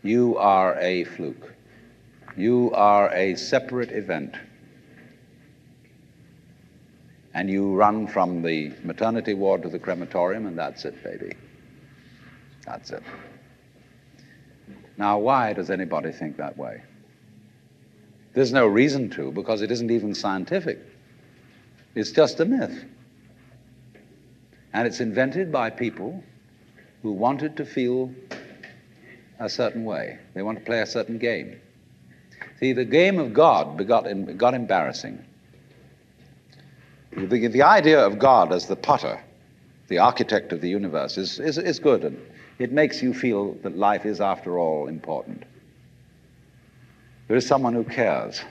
You are a fluke. You are a separate event. And you run from the maternity ward to the crematorium, and that's it, baby. That's it. Now, why does anybody think that way? There's no reason to, because it isn't even scientific. It's just a myth. And it's invented by people who wanted to feel a certain way. They want to play a certain game. See, the game of God got embarrassing. The idea of God as the potter, the architect of the universe, is good, and it makes you feel that life is, after all, important. There is someone who cares.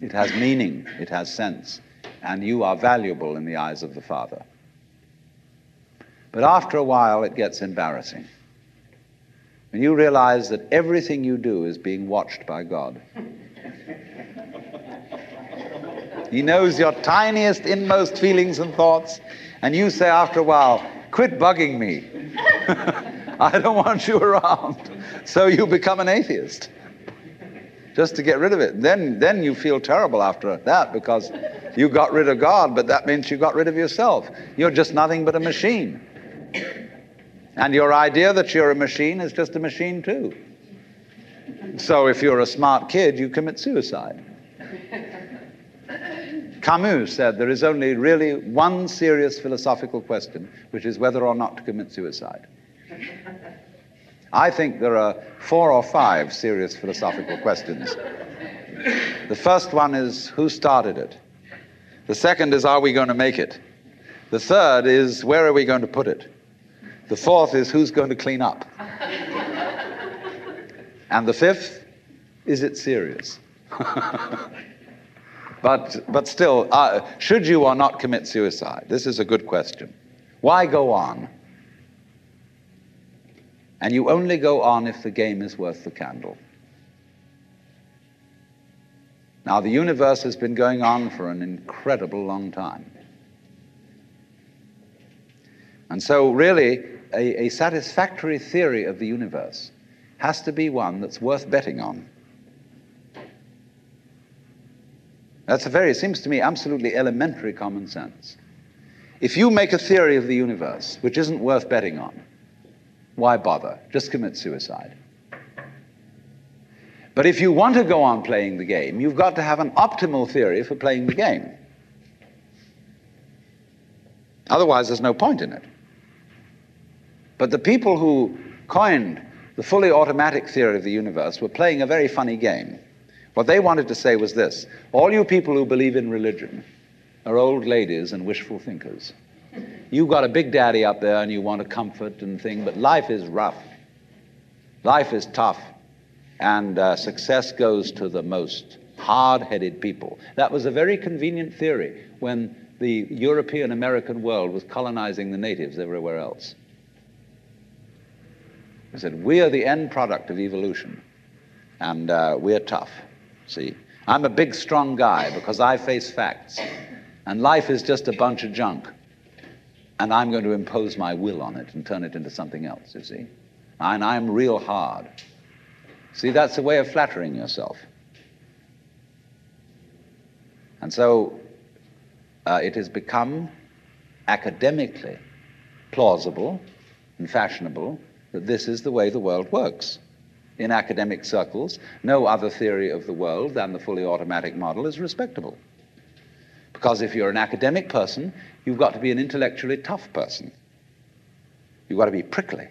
It has meaning, it has sense, and you are valuable in the eyes of the Father. But after a while, it gets embarrassing. And you realize that everything you do is being watched by God. He knows your tiniest, inmost feelings and thoughts, and you say after a while, quit bugging me. I don't want you around. So you become an atheist, just to get rid of it. Then you feel terrible after that, because you got rid of God, but that means you got rid of yourself. You're just nothing but a machine. And your idea that you're a machine is just a machine too. So if you're a smart kid, you commit suicide. Camus said there is only really one serious philosophical question, which is whether or not to commit suicide. I think there are 4 or 5 serious philosophical questions. The first one is, who started it? The second is, are we going to make it? The third is, where are we going to put it? The fourth is, who's going to clean up? And the fifth, is it serious? But still, should you or not commit suicide? This is a good question. Why go on? And you only go on if the game is worth the candle. Now, the universe has been going on for an incredible long time. And so really, a satisfactory theory of the universe has to be one that's worth betting on. That's it seems to me, absolutely elementary common sense. If you make a theory of the universe which isn't worth betting on, why bother? Just commit suicide. But if you want to go on playing the game, you've got to have an optimal theory for playing the game. Otherwise, there's no point in it. But the people who coined the fully automatic theory of the universe were playing a very funny game. What they wanted to say was this: all you people who believe in religion are old ladies and wishful thinkers. You've got a big daddy up there and you want a comfort and thing, but life is rough. Life is tough. And success goes to the most hard-headed people. That was a very convenient theory when the European American world was colonizing the natives everywhere else. They said, we are the end product of evolution, and we're tough. See, I'm a big, strong guy because I face facts, and life is just a bunch of junk, and I'm going to impose my will on it and turn it into something else, you see. And I'm real hard. See, that's a way of flattering yourself. And so it has become academically plausible and fashionable that this is the way the world works. In academic circles, no other theory of the world than the fully automatic model is respectable. Because if you're an academic person, you've got to be an intellectually tough person. You've got to be prickly.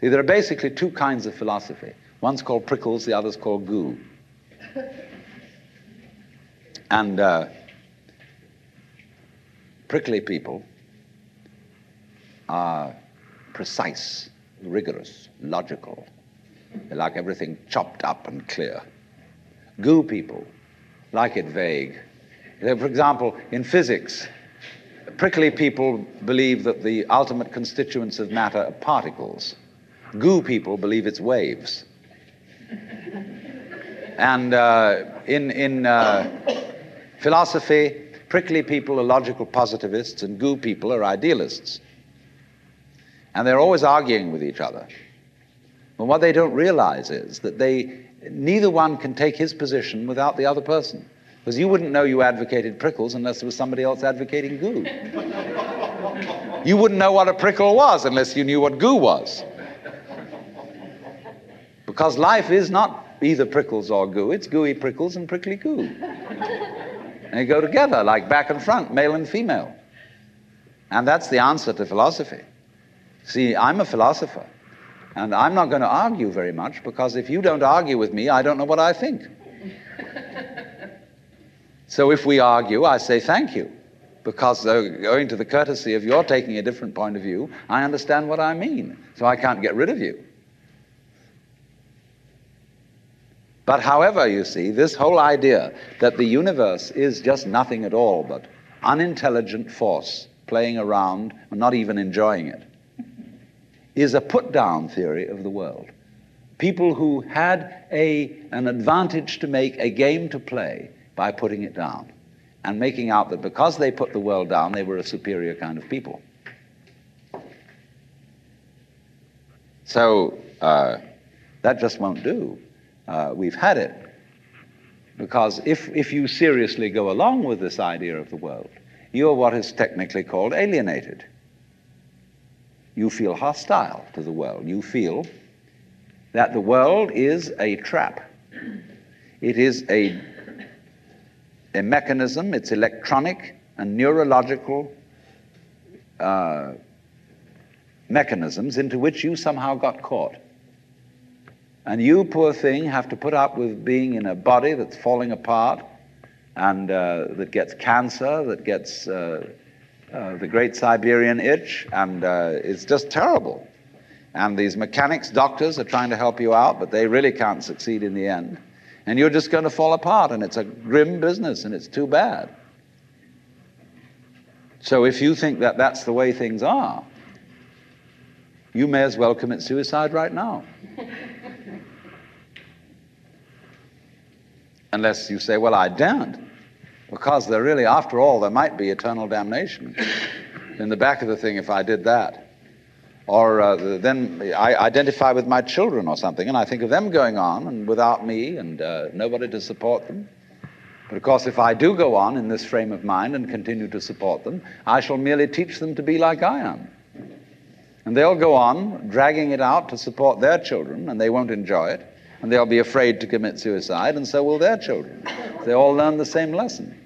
See, there are basically 2 kinds of philosophy. One's called prickles, the other's called goo. And prickly people are precise, rigorous, logical. They like everything chopped up and clear. Goo people like it vague. For example, in physics, prickly people believe that the ultimate constituents of matter are particles. Goo people believe it's waves. And in philosophy, prickly people are logical positivists and goo people are idealists. And they're always arguing with each other. But what they don't realize is that neither one can take his position without the other person. Because you wouldn't know you advocated prickles unless there was somebody else advocating goo. You wouldn't know what a prickle was unless you knew what goo was. Because life is not either prickles or goo, it's gooey prickles and prickly goo. And they go together like back and front, male and female. And that's the answer to philosophy. See, I'm a philosopher, and I'm not going to argue very much, because if you don't argue with me, I don't know what I think. So if we argue, I say thank you, because owing to the courtesy of your taking a different point of view, I understand what I mean, so I can't get rid of you. But however, you see, this whole idea that the universe is just nothing at all but unintelligent force playing around and not even enjoying it is a put-down theory of the world. People who had an advantage to make, a game to play, by putting it down and making out that because they put the world down, they were a superior kind of people. So that just won't do. We've had it. Because if you seriously go along with this idea of the world, you're what is technically called alienated. You feel hostile to the world. You feel that the world is a trap. It is a mechanism, it's electronic and neurological mechanisms into which you somehow got caught. And you, poor thing, have to put up with being in a body that's falling apart and that gets cancer, that gets the Great Siberian Itch, and it's just terrible. And these mechanics, doctors are trying to help you out, but they really can't succeed in the end. And you're just going to fall apart, and it's a grim business, and it's too bad. So if you think that that's the way things are, you may as well commit suicide right now. Unless you say, well, I daren't, because there really, after all, there might be eternal damnation in the back of the thing if I did that. Or then I identify with my children or something, and I think of them going on and without me and nobody to support them. But of course, if I do go on in this frame of mind and continue to support them, I shall merely teach them to be like I am. And they'll go on dragging it out to support their children, and they won't enjoy it, and they'll be afraid to commit suicide, and so will their children. They all learn the same lesson.